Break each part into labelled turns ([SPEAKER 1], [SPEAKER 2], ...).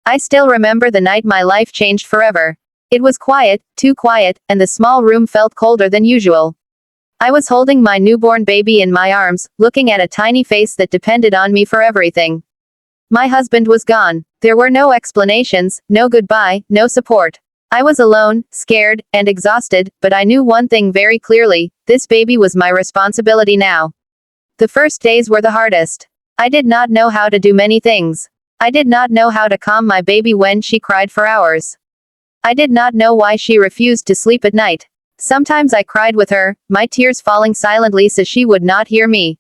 [SPEAKER 1] I still remember the night my life changed forever. It was quiet, too quiet, and the small room felt colder than usual. I was holding my newborn baby in my arms, looking at a tiny face that depended on me for everything. My husband was gone. There were no explanations, no goodbye, no support. I was alone, scared, and exhausted, but I knew one thing very clearly: this baby was my responsibility now. The first days were the hardest. I did not know how to do many things. I did not know how to calm my baby when she cried for hours. I did not know why she refused to sleep at night. Sometimes I cried with her, my tears falling silently so she would not hear me.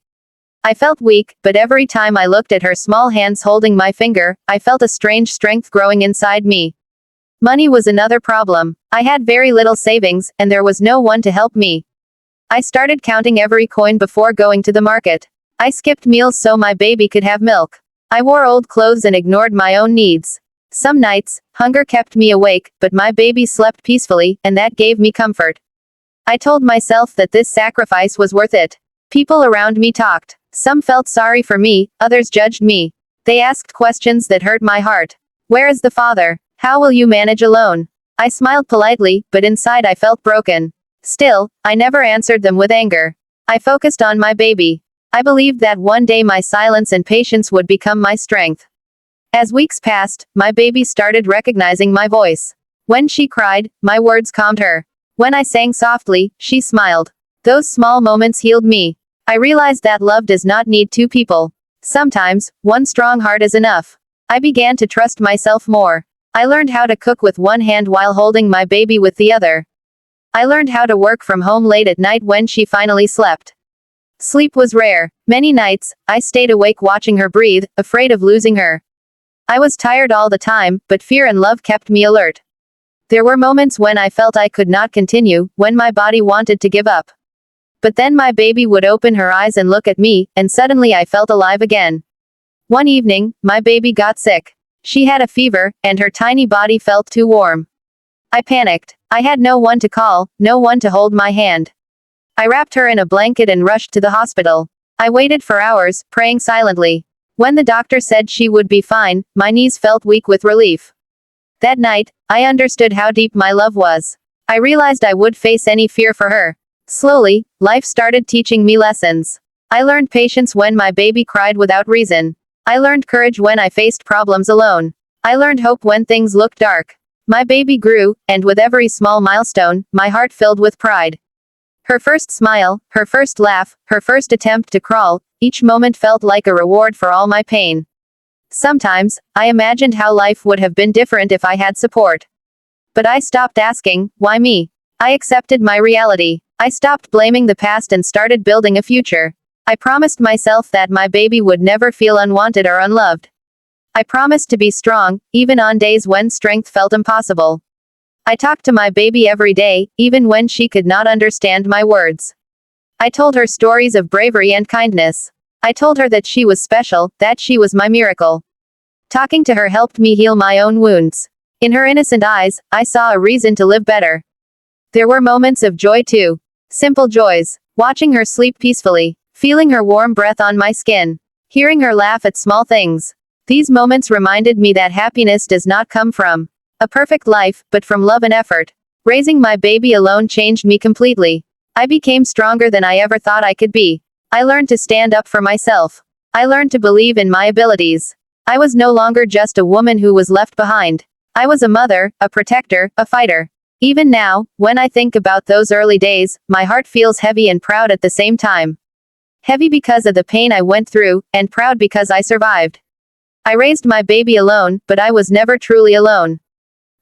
[SPEAKER 1] I felt weak, but every time I looked at her small hands holding my finger, I felt a strange strength growing inside me. Money was another problem. I had very little savings, and there was no one to help me. I started counting every coin before going to the market. I skipped meals so my baby could have milk. I wore old clothes and ignored my own needs. Some nights, hunger kept me awake, but my baby slept peacefully, and that gave me comfort. I told myself that this sacrifice was worth it. People around me talked. Some felt sorry for me, others judged me. They asked questions that hurt my heart. Where is the father? How will you manage alone? I smiled politely, but inside I felt broken. Still, I never answered them with anger. I focused on my baby. I believed that one day my silence and patience would become my strength. As weeks passed, my baby started recognizing my voice. When she cried, my words calmed her. When I sang softly, she smiled. Those small moments healed me. I realized that love does not need two people. Sometimes, one strong heart is enough. I began to trust myself more. I learned how to cook with one hand while holding my baby with the other. I learned how to work from home late at night when she finally slept. Sleep was rare. Many nights, I stayed awake watching her breathe, afraid of losing her. I was tired all the time, but fear and love kept me alert. There were moments when I felt I could not continue, when my body wanted to give up. But then my baby would open her eyes and look at me, and suddenly I felt alive again. One evening, my baby got sick. She had a fever, and her tiny body felt too warm. I panicked. I had no one to call, no one to hold my hand. I wrapped her in a blanket and rushed to the hospital. I waited for hours, praying silently. When the doctor said she would be fine, my knees felt weak with relief. That night, I understood how deep my love was. I realized I would face any fear for her. Slowly, life started teaching me lessons. I learned patience when my baby cried without reason. I learned courage when I faced problems alone. I learned hope when things looked dark. My baby grew, and with every small milestone, my heart filled with pride. Her first smile, her first laugh, her first attempt to crawl, each moment felt like a reward for all my pain. Sometimes, I imagined how life would have been different if I had support. But I stopped asking, why me? I accepted my reality. I stopped blaming the past and started building a future. I promised myself that my baby would never feel unwanted or unloved. I promised to be strong, even on days when strength felt impossible. I talked to my baby every day, even when she could not understand my words. I told her stories of bravery and kindness. I told her that she was special, that she was my miracle. Talking to her helped me heal my own wounds. In her innocent eyes, I saw a reason to live better. There were moments of joy too. Simple joys. Watching her sleep peacefully. Feeling her warm breath on my skin. Hearing her laugh at small things. These moments reminded me that happiness does not come from a perfect life, but from love and effort. Raising my baby alone changed me completely. I became stronger than I ever thought I could be. I learned to stand up for myself. I learned to believe in my abilities. I was no longer just a woman who was left behind. I was a mother, a protector, a fighter. Even now, when I think about those early days, my heart feels heavy and proud at the same time. Heavy because of the pain I went through, and proud because I survived. I raised my baby alone, but I was never truly alone.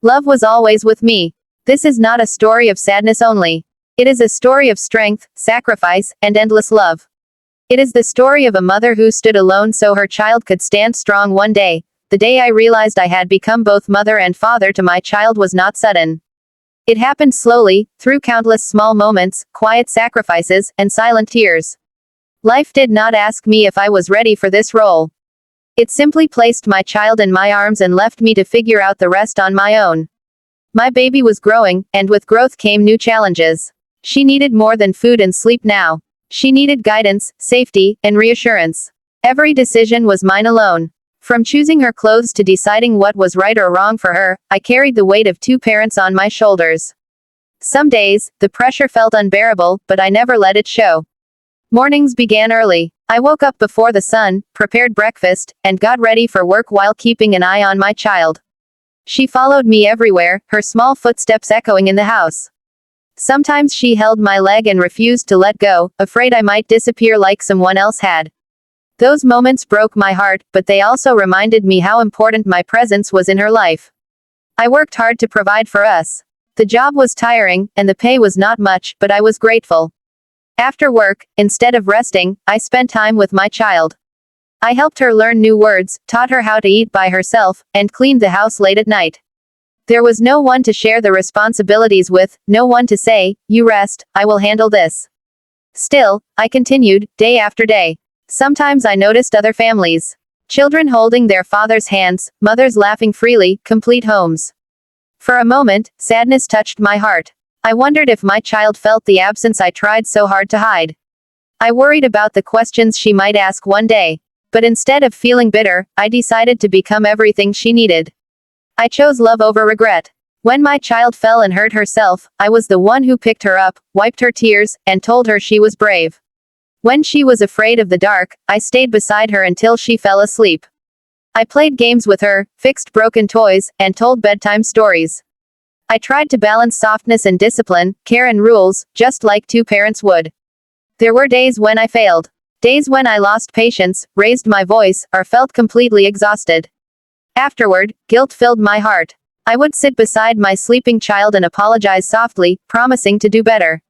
[SPEAKER 1] Love was always with me. This is not a story of sadness only. It is a story of strength, sacrifice, and endless love. It is the story of a mother who stood alone so her child could stand strong one day. The day I realized I had become both mother and father to my child was not sudden. It happened slowly, through countless small moments, quiet sacrifices, and silent tears. Life did not ask me if I was ready for this role. It simply placed my child in my arms and left me to figure out the rest on my own. My baby was growing, and with growth came new challenges. She needed more than food and sleep now. She needed guidance, safety, and reassurance. Every decision was mine alone. From choosing her clothes to deciding what was right or wrong for her, I carried the weight of two parents on my shoulders. Some days, the pressure felt unbearable, but I never let it show. Mornings began early. I woke up before the sun, prepared breakfast, and got ready for work while keeping an eye on my child. She followed me everywhere, her small footsteps echoing in the house. Sometimes she held my leg and refused to let go, afraid I might disappear like someone else had. Those moments broke my heart, but they also reminded me how important my presence was in her life. I worked hard to provide for us. The job was tiring, and the pay was not much, but I was grateful. After work, instead of resting, I spent time with my child. I helped her learn new words, taught her how to eat by herself, and cleaned the house late at night. There was no one to share the responsibilities with, no one to say, "You rest, I will handle this." Still, I continued, day after day. Sometimes I noticed other families. Children holding their father's hands, mothers laughing freely, complete homes. For a moment, sadness touched my heart. I wondered if my child felt the absence I tried so hard to hide. I worried about the questions she might ask one day. But instead of feeling bitter, I decided to become everything she needed. I chose love over regret. When my child fell and hurt herself, I was the one who picked her up, wiped her tears, and told her she was brave. When she was afraid of the dark, I stayed beside her until she fell asleep. I played games with her, fixed broken toys, and told bedtime stories. I tried to balance softness and discipline, care and rules, just like two parents would. There were days when I failed. Days when I lost patience, raised my voice, or felt completely exhausted. Afterward, guilt filled my heart. I would sit beside my sleeping child and apologize softly, promising to do better.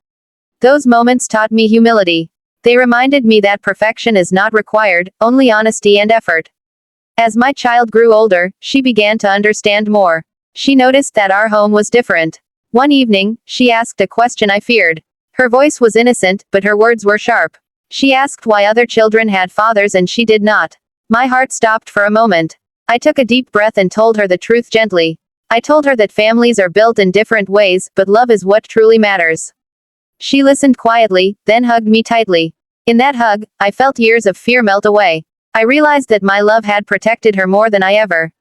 [SPEAKER 1] Those moments taught me humility. They reminded me that perfection is not required, only honesty and effort. As my child grew older, she began to understand more. She noticed that our home was different. One evening, she asked a question I feared. Her voice was innocent, but her words were sharp. She asked why other children had fathers and she did not. My heart stopped for a moment. I took a deep breath and told her the truth gently. I told her that families are built in different ways, but love is what truly matters. She listened quietly, then hugged me tightly. In that hug, I felt years of fear melt away. I realized that my love had protected her more than I ever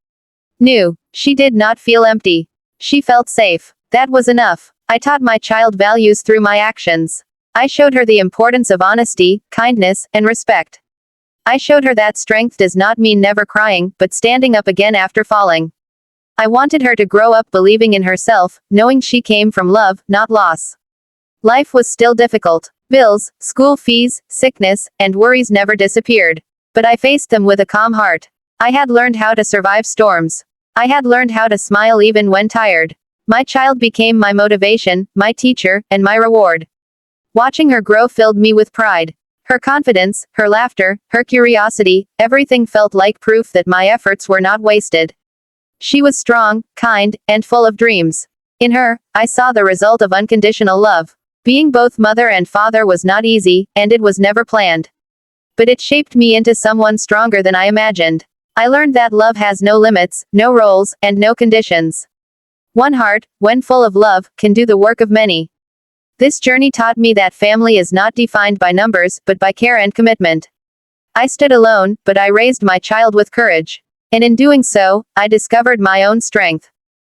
[SPEAKER 1] knew. She did not feel empty. She felt safe. That was enough. I taught my child values through my actions. I showed her the importance of honesty, kindness, and respect. I showed her that strength does not mean never crying, but standing up again after falling. I wanted her to grow up believing in herself, knowing she came from love, not loss. Life was still difficult. Bills, school fees, sickness, and worries never disappeared. But I faced them with a calm heart. I had learned how to survive storms. I had learned how to smile even when tired. My child became my motivation, my teacher, and my reward. Watching her grow filled me with pride. Her confidence, her laughter, her curiosity, everything felt like proof that my efforts were not wasted. She was strong, kind, and full of dreams. In her, I saw the result of unconditional love. Being both mother and father was not easy, and it was never planned. But it shaped me into someone stronger than I imagined. I learned that love has no limits, no roles, and no conditions. One heart, when full of love, can do the work of many. This journey taught me that family is not defined by numbers, but by care and commitment. I stood alone, but I raised my child with courage. And in doing so, I discovered my own strength.